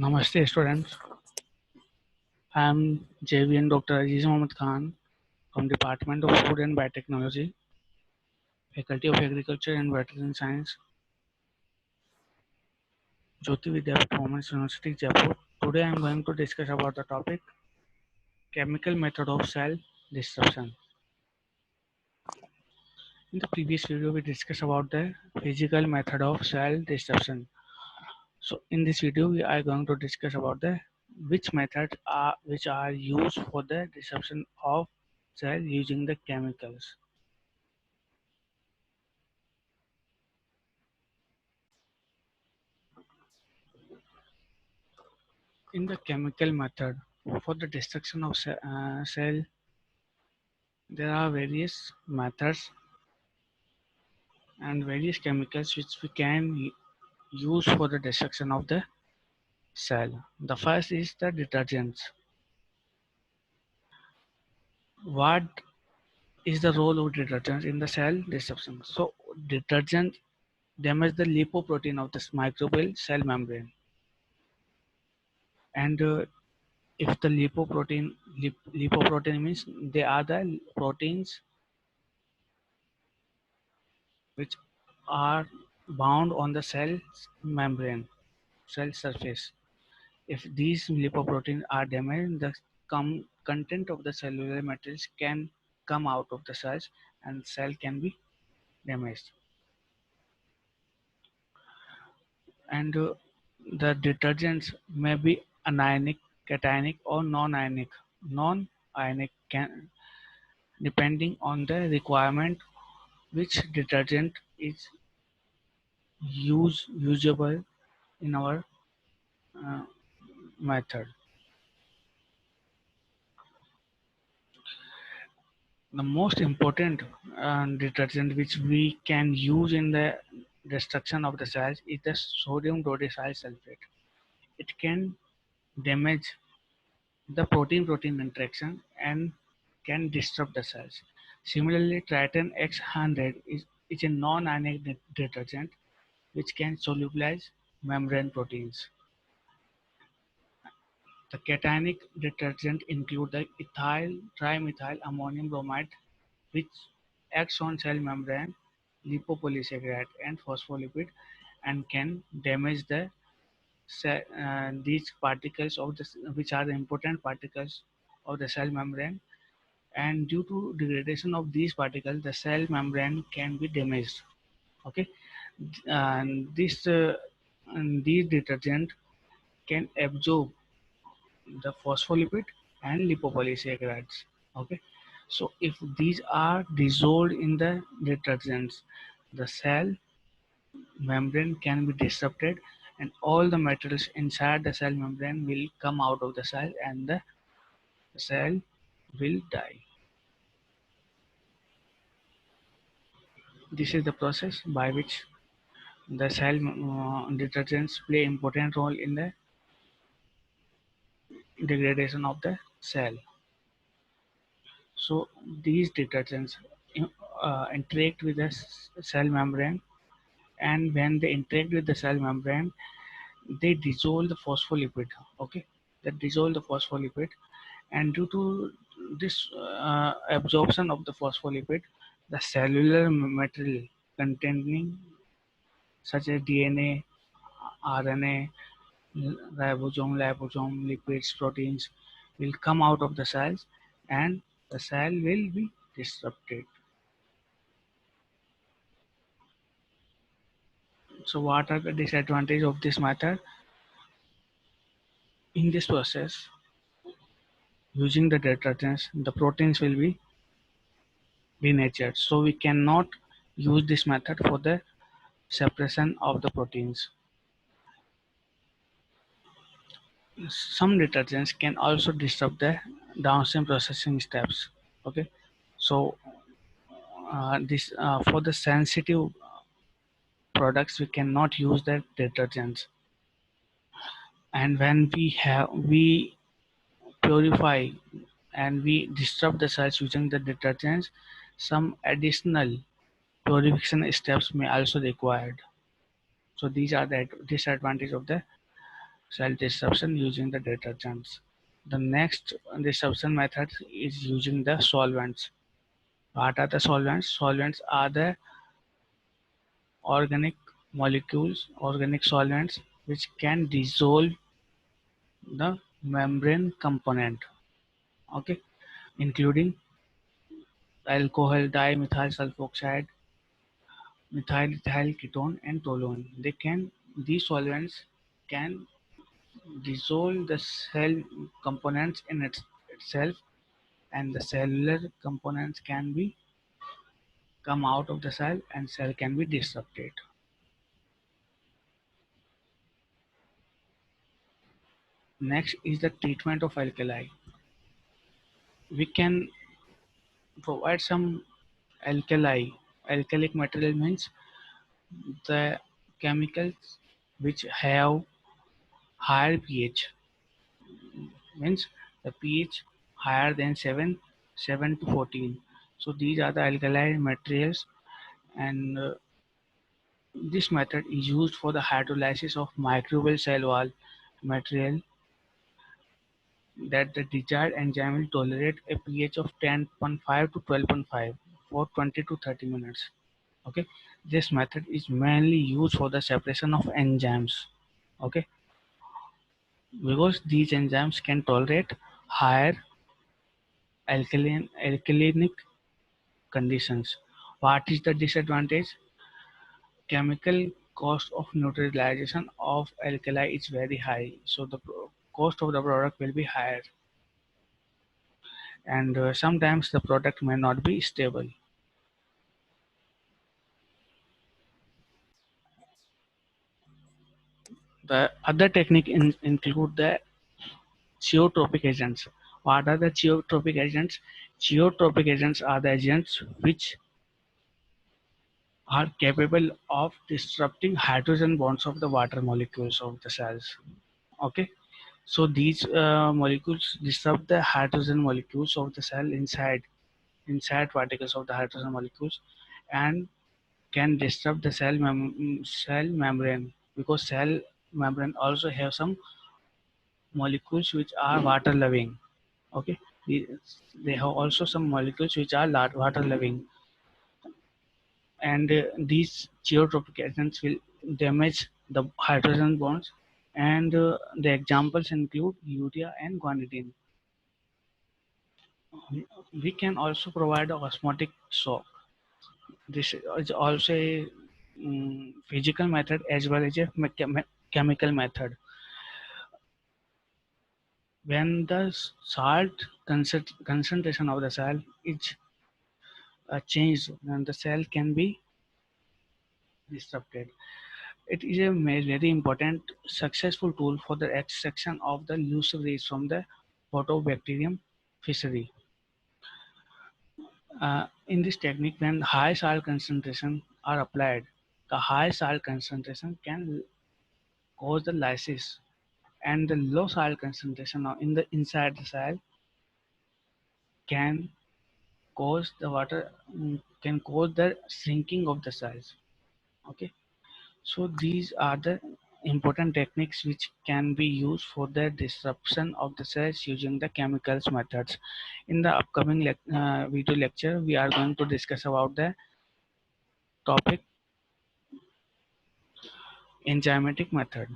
Namaste students. I am JVN Dr. Aziz Mohammed Khan from Department of Food and Biotechnology, Faculty of Agriculture and Veterinary Science, Jyoti Vidyapeeth Women's University, Jaipur. Today I am going to discuss about the topic chemical method of cell disruption. In the previous video we discussed about the physical method of cell disruption. So in this video we are going to discuss about the which methods are used for the disruption of cell using the chemicals. In the chemical method for the destruction of cell, there are various methods and various chemicals which we can use for the destruction of the cell. The first is the detergents. What is the role of detergents in the cell disruption? So, detergent damage the lipoprotein of this microbial cell membrane, and if the lipoprotein means they are the proteins which are bound on the cell membrane, cell surface. If these lipoproteins are damaged, the content of the cellular materials can come out of the cells and cell can be damaged. And the detergents may be anionic, cationic, or non-ionic. Non-ionic can depending on the requirement which detergent is usable in our uh, method. The most important detergent which we can use in the destruction of the cells is the sodium dodecyl sulfate. It can damage the protein-protein interaction and can disrupt the cells. Similarly, Triton X100 is a non-ionic detergent which can solubilize membrane proteins. The cationic detergent include the ethyl trimethyl ammonium bromide, which acts on cell membrane, lipopolysaccharide, and phospholipid, and can damage these particles of which are the important particles of the cell membrane. And due to degradation of these particles, the cell membrane can be damaged. Okay, and these detergent can absorb the phospholipid and lipopolysaccharides. Okay, so if these are dissolved in the detergents, the cell membrane can be disrupted and all the materials inside the cell membrane will come out of the cell and the cell will die. This is the process by which the cell detergents play important role in the degradation of the cell. So these detergents interact with the cell membrane, and when they interact with the cell membrane, they dissolve the phospholipid. Okay, they dissolve the phospholipid, and due to this absorption of the phospholipid, the cellular material containing such as DNA, RNA, ribosome, lipids, proteins will come out of the cells and the cell will be disrupted. So what are the disadvantages of this method? In this process, using the detergents, the proteins will be denatured. So we cannot use this method for the separation of the proteins. Some detergents can also disrupt the downstream processing steps. Okay, so this for the sensitive products we cannot use the detergents, and when we purify and we disrupt the cells using the detergents, some additional purification steps may also required. So these are the disadvantages of the cell disruption using the detergents. The next disruption method is using the solvents. What are the solvents? Solvents are the organic molecules, organic solvents which can dissolve the membrane component, okay, including alcohol, dimethyl sulfoxide, methyl ethyl ketone, and toluene. These solvents can dissolve the cell components in itself, and the cellular components can be come out of the cell and cell can be disrupted. Next is the treatment of alkali. We can provide some alkali. Alkalic material means the chemicals which have higher pH, means the pH higher than 7 to 14. So these are the alkali materials, and this method is used for the hydrolysis of microbial cell wall material that the desired enzyme will tolerate a pH of 10.5 to 12.5 for 20 to 30 minutes. Okay, this method is mainly used for the separation of enzymes. Okay, because these enzymes can tolerate higher alkalinic conditions. What is the disadvantage? Chemical cost of neutralization of alkali is very high, so the cost of the product will be higher, and sometimes the product may not be stable. The other technique include the geotropic agents. What are the geotropic agents? Geotropic agents are the agents which are capable of disrupting hydrogen bonds of the water molecules of the cells. Okay, so these molecules disrupt the hydrogen molecules of the cell inside particles of the hydrogen molecules, and can disrupt the cell membrane, because cell membrane also have some molecules which are water loving. Okay, they have also some molecules which are water loving, and these geotropic agents will damage the hydrogen bonds, and the examples include urea and guanidine. We can also provide a osmotic shock. This is also a physical method as well as a chemical method. When the salt concentration of the cell is changed, then the cell can be disrupted. It is a very important successful tool for the extraction of the elusive rays from the Photobacterium fishery. In this technique, when high salt concentration are applied, the high salt concentration can cause the lysis, and the low salt concentration in the inside the cell can cause the water can cause the shrinking of the cells. Okay, so these are the important techniques which can be used for the disruption of the cells using the chemicals methods. In the upcoming video lecture, we are going to discuss about the topic enzymatic method.